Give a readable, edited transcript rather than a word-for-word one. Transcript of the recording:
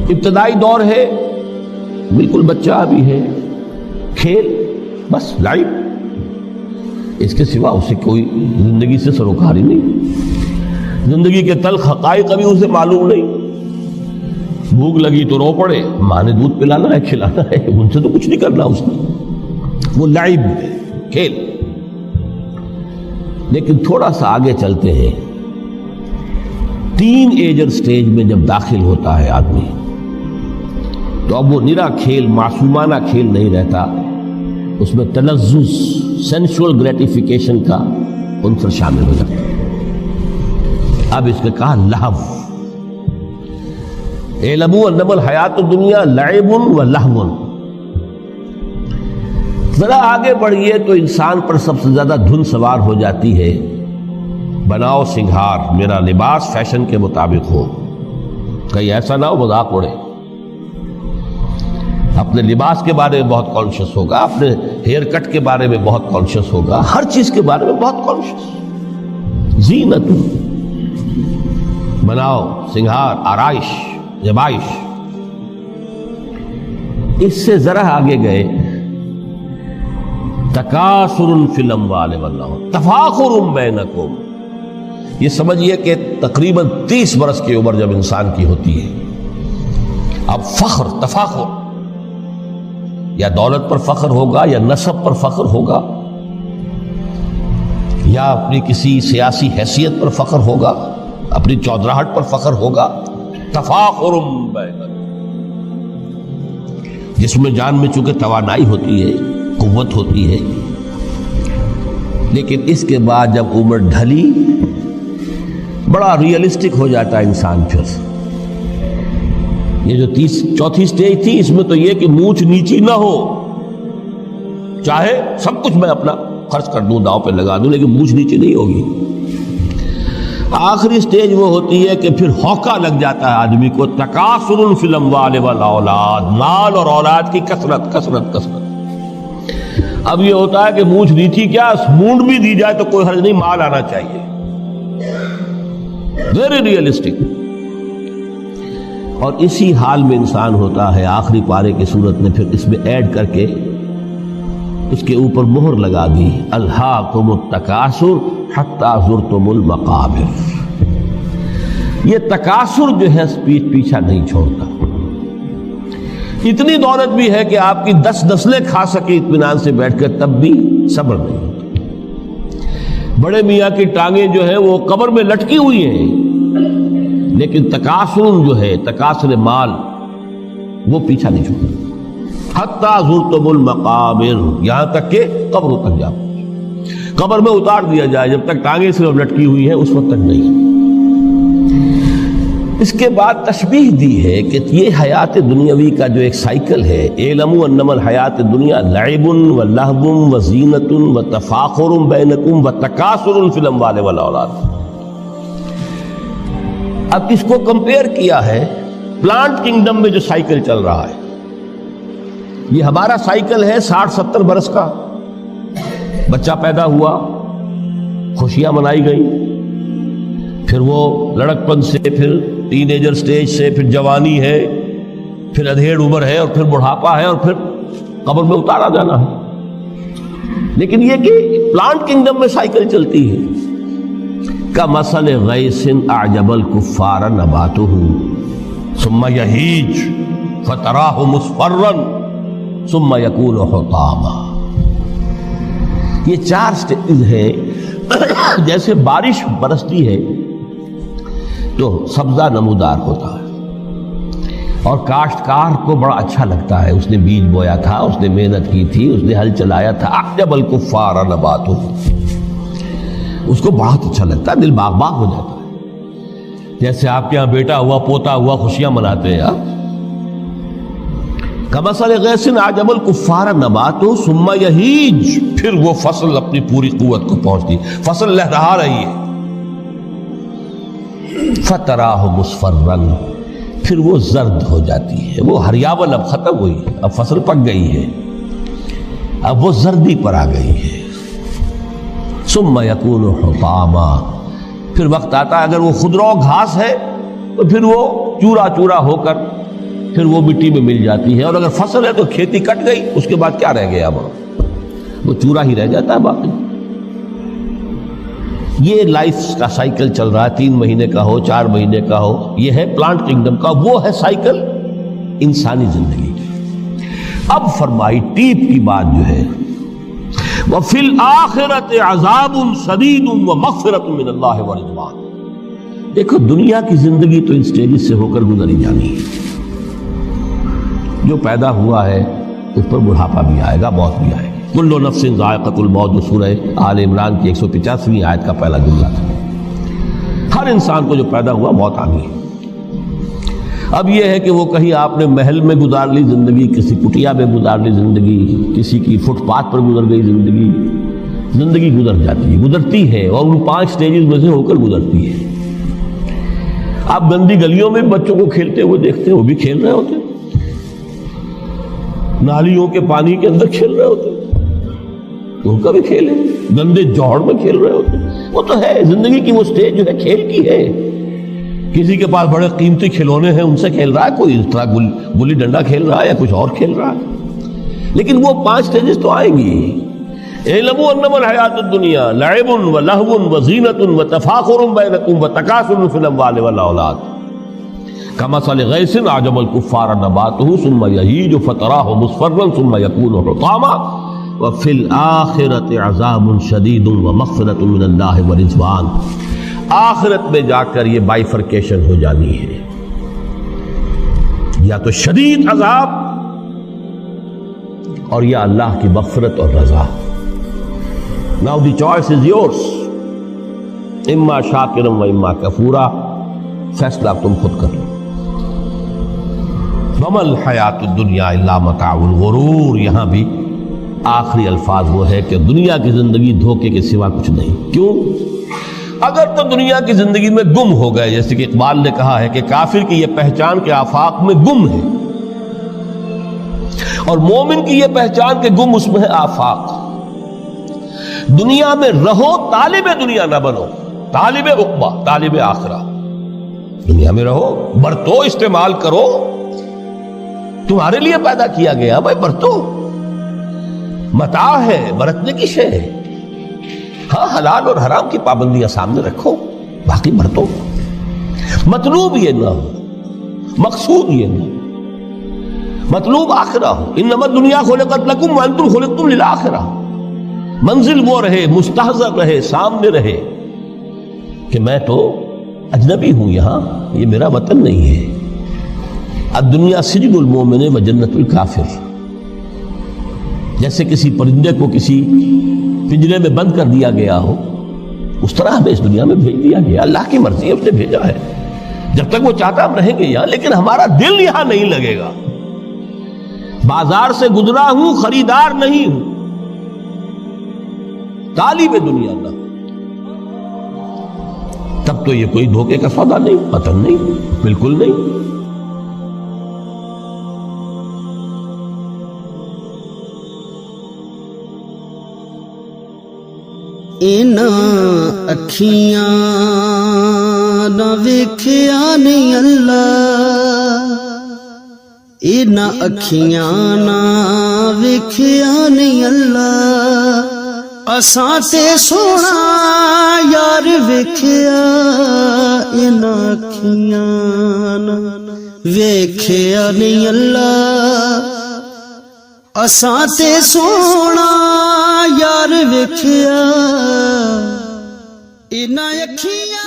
ابتدائی دور ہے، بالکل بچہ بھی ہے، کھیل بس لائف، اس کے سوا اسے کوئی زندگی سے سروکار ہی نہیں، زندگی کے تلخ حقائق ابھی اسے معلوم نہیں۔ بھوک لگی تو رو پڑے، ماں نے دودھ پلانا ہے، کھلانا ہے، ان سے تو کچھ نہیں کرنا اس نے، وہ لائب ہے، کھیل۔ لیکن تھوڑا سا آگے چلتے ہیں، ٹین ایجر سٹیج میں جب داخل ہوتا ہے آدمی تو اب وہ نرا کھیل، معصومانہ کھیل نہیں رہتا، اس میں تلذذ، سینشول گریٹیفیکیشن کا عنصر شامل ہو جاتا ہے۔ اب اس نے کہا لہو، اعلموا انما الحیات الدنیا لعب و لہو۔ ذرا آگے بڑھیے تو انسان پر سب سے زیادہ دھن سوار ہو جاتی ہے، بناؤ سنگھار، میرا لباس فیشن کے مطابق ہو، کہیں ایسا نہ ہو مذاق اڑے۔ اپنے لباس کے بارے میں بہت کانشیس ہوگا، اپنے ہیئر کٹ کے بارے میں بہت کانشیس ہوگا، ہر چیز کے بارے میں بہت کانشیس۔ زینت، بناؤ سنگھار، آرائش، جمائش۔ اس سے ذرا آگے گئے، تکاثر فی الاموال والانفس تفاخر بینکم، یہ سمجھیے کہ تقریباً 30 برس کی عمر جب انسان کی ہوتی ہے، اب فخر، تفاخر، یا دولت پر فخر ہوگا، یا نسب پر فخر ہوگا، یا اپنی کسی سیاسی حیثیت پر فخر ہوگا، اپنی چودراہٹ پر فخر ہوگا۔ تفاخر بینکم، جس میں جان میں چونکہ توانائی ہوتی ہے، قوت ہوتی ہے، لیکن اس کے بعد جب عمر ڈھلی بڑا ریئلسٹک ہو جاتا ہے انسان۔ پھر یہ جو چوتھی سٹیج تھی، اس میں تو یہ کہ مونچھ نیچی نہ ہو، چاہے سب کچھ میں اپنا خرچ کر دوں، داؤ پہ لگا دوں، لیکن مونچھ نیچی نہیں ہوگی۔ آخری سٹیج وہ ہوتی ہے کہ پھر ہوکا لگ جاتا ہے آدمی کو، تکاثر فی الاموال والاولاد، مال اور اولاد کی کثرت کثرت کثرت۔ اب یہ ہوتا ہے کہ مونچھ نیچی کیا، مونڈ بھی دی جائے تو کوئی حرج نہیں، مال آنا چاہیے، ویری ریئلسٹک۔ اور اسی حال میں انسان ہوتا ہے، آخری پارے کی صورت میں پھر اس میں ایڈ کر کے اس کے اوپر مہر لگا دی، الہاکم التکاثر حتی زرتم المقابر۔ یہ تکاثر جو ہے پیچھا نہیں چھوڑتا، اتنی دولت بھی ہے کہ آپ کی 10 نسلیں کھا سکے اطمینان سے بیٹھ کر، تب بھی صبر نہیں ہوتا۔ بڑے میاں کی ٹانگیں جو ہے وہ قبر میں لٹکی ہوئی ہیں، لیکن تکاثر جو ہے، تکاثر مال، وہ پیچھا نہیں چھوڑتا۔ حتی زرتم المقابر، یہاں تک کہ قبر تک جاؤ، قبر میں اتار دیا جائے، جب تک ٹانگیں صرف لٹکی ہوئی ہیں اس وقت تک نہیں۔ اس کے بعد تشبیہ دی ہے کہ یہ حیات دنیاوی کا جو ایک سائیکل ہے، اعلموا انما الحیات الدنیا لعب و لہو و زینت و تفاخر بینکم و تکاثر فی الاموال والاولاد۔ اب اس کو کمپیئر کیا ہے پلانٹ کنگڈم میں جو سائیکل چل رہا ہے۔ یہ ہمارا سائیکل ہے 60-70 برس کا، بچہ پیدا ہوا، خوشیاں منائی گئی، پھر وہ لڑکپن سے، پھر ٹین ایجر سٹیج سے، پھر جوانی ہے، پھر ادھیڑ عمر ہے، اور پھر بڑھاپا ہے، اور پھر قبر میں اتارا جانا ہے۔ لیکن یہ کہ پلانٹ کنگڈم میں سائیکل چلتی ہے، کمثل غیث اعجب الکفار نباتہ ثم یہیج فتراہ مصفرا ثم یکون حطاما۔ یہ 4 سٹیج ہے۔ جیسے بارش برستی ہے تو سبزہ نمودار ہوتا ہے، اور کاشتکار کو بڑا اچھا لگتا ہے، اس نے بیج بویا تھا، اس نے محنت کی تھی، اس نے ہل چلایا تھا، اعجب الکفار نباتہ، اس کو بہت اچھا لگتا ہے، دل باغ باغ ہو جاتا ہے۔ جیسے آپ کے یہاں بیٹا ہوا، پوتا ہوا، خوشیاں مناتے ہیں آپ۔ کمثل غیث اعجب الکفار نباتہ ثم یہیج، پھر وہ فصل اپنی پوری قوت کو پہنچتی، فصل لہرا رہی ہے، فتراہ مصفرا، پھر وہ زرد ہو جاتی ہے، وہ ہریاول اب ختم ہوئی ہے، اب فصل پک گئی ہے، اب وہ زردی پر آ گئی ہے۔ ثم یکون حطاما، پھر وقت آتا ہے اگر وہ خضرو گھاس ہے تو پھر وہ چورا چورا ہو کر پھر وہ مٹی میں مل جاتی ہے، اور اگر فصل ہے تو کھیتی کٹ گئی، اس کے بعد کیا رہ گیا؟ وہ چورا ہی رہ جاتا ہے باقی۔ یہ لائف کا سائیکل چل رہا ہے، 3 مہینے کا ہو، 4 مہینے کا ہو، یہ ہے پلانٹ کنگڈم کا، وہ ہے سائیکل انسانی زندگی کی۔ اب فرمائی ٹیپ کی بات جو ہے، وَفِي الْآخِرَةِ عَذَابٌ شَدِيدٌ وَمَغْفِرَةٌ مِّنَ اللَّهِ وَرِضْوَانٌ۔ دیکھو دنیا کی زندگی تو ان سٹیجز سے ہو کر گزر ہی جانی ہے۔ جو پیدا ہوا ہے اس پر بڑھاپا بھی آئے گا، موت بھی آئے گی۔ کل نفس ذائقۃ الموت، جو سورہ آل عمران کی 185ویں آیت کا پہلا جملہ تھا۔ ہر انسان کو جو پیدا ہوا موت آنی ہے۔ اب یہ ہے کہ وہ کہیں آپ نے محل میں گزار لی زندگی، کسی کٹیا میں گزار لی زندگی، کسی کی فٹ پاتھ پر گزر گئی زندگی۔ زندگی گزر جاتی ہے، گزرتی ہے، اور ان 5 سٹیجز میں سے ہو کر گزرتی ہے۔ آپ گندی گلیوں میں بچوں کو کھیلتے ہوئے دیکھتے ہیں، وہ بھی کھیل رہے ہوتے ہیں، نالیوں کے پانی کے اندر کھیل رہے ہوتے ہیں، ان کا بھی کھیل ہے، گندے جوہڑ میں کھیل رہے ہوتے ہیں۔ وہ تو ہے زندگی کی وہ سٹیج جو ہے کھیل کی ہے۔ کسی کے پاس بڑے قیمتی کھلونے ہیں، ان سے کھیل رہا ہے، کوئی اس طرح گلی ڈنڈا کھیل رہا ہے یا کچھ اور کھیل رہا ہے، لیکن وہ 5 سٹیجز تو آئیں گی۔ اعلموا انما الحیات الدنیا لعب ولہو وزینۃ وتفاخر بینکم وتکاثر فی الاموال والاولاد کمثل غیث اعجب الکفار نباتہ ثم یہیج فتراہ مصفرا ثم یکون حطاما وفی الآخرۃ عذاب شدید ومغفرۃ من اللہ ورضوان۔ آخرت میں جا کر یہ بائیفرکیشن ہو جانی ہے، یا تو شدید عذاب اور یا اللہ کی مغفرت اور رضا۔ Now the choice is yours، اما شاکرا و اما کفورا، فیصلہ تم خود کر لو۔ وما الحیات الدنیا الا متاع الغرور، یہاں بھی آخری الفاظ وہ ہے کہ دنیا کی زندگی دھوکے کے سوا کچھ نہیں۔ کیوں؟ اگر تو دنیا کی زندگی میں گم ہو گئے، جیسے کہ اقبال نے کہا ہے کہ کافر کی یہ پہچان کے آفاق میں گم ہے، اور مومن کی یہ پہچان کے گم اس میں ہے آفاق۔ دنیا میں رہو، طالب دنیا نہ بنو، طالب عقبہ، طالب آخرہ۔ دنیا میں رہو، برتو، استعمال کرو، تمہارے لیے پیدا کیا گیا، بھائی برتو، متاع ہے، برتنے کی شے ہے۔ ہاں حلال اور حرام کی پابندیاں سامنے رکھو، باقی برتو۔ مطلوب یہ نہ ہو، مقصود یہ نہ ہو، مطلوب آخرہ ہو۔ انما الدنیا خلقت لکم وانتم خلقتم للآخرہ۔ منزل وہ رہے، مستحضر رہے، سامنے رہے کہ میں تو اجنبی ہوں، یہاں یہ میرا وطن نہیں ہے۔ الدنیا سجن المومن و جنت الکافر۔ جیسے کسی پرندے کو کسی پنجرے میں بند کر دیا گیا ہو، اس طرح ہمیں اس دنیا میں بھیج دیا گیا، اللہ کی مرضی ہے، اس نے بھیجا ہے۔ جب تک وہ چاہتا ہم رہیں گے یہاں، لیکن ہمارا دل یہاں نہیں لگے گا۔ بازار سے گزرا ہوں، خریدار نہیں ہوں، طالب دنیا نہ، تب تو یہ کوئی دھوکے کا سودا نہیں، پتن نہیں، بالکل نہیں۔ انہاں اکھیاں نہ ویکھیا نہیں اللہ، انہاں اکھیاں نہ ویکھیا نہیں اللہ، اساں تے سونا یار ویکھیا، انہاں اکھیاں نہ ویکھیا نہیں اللہ، اساں تے سونا یار ویکھیا، انہاں اکھیاں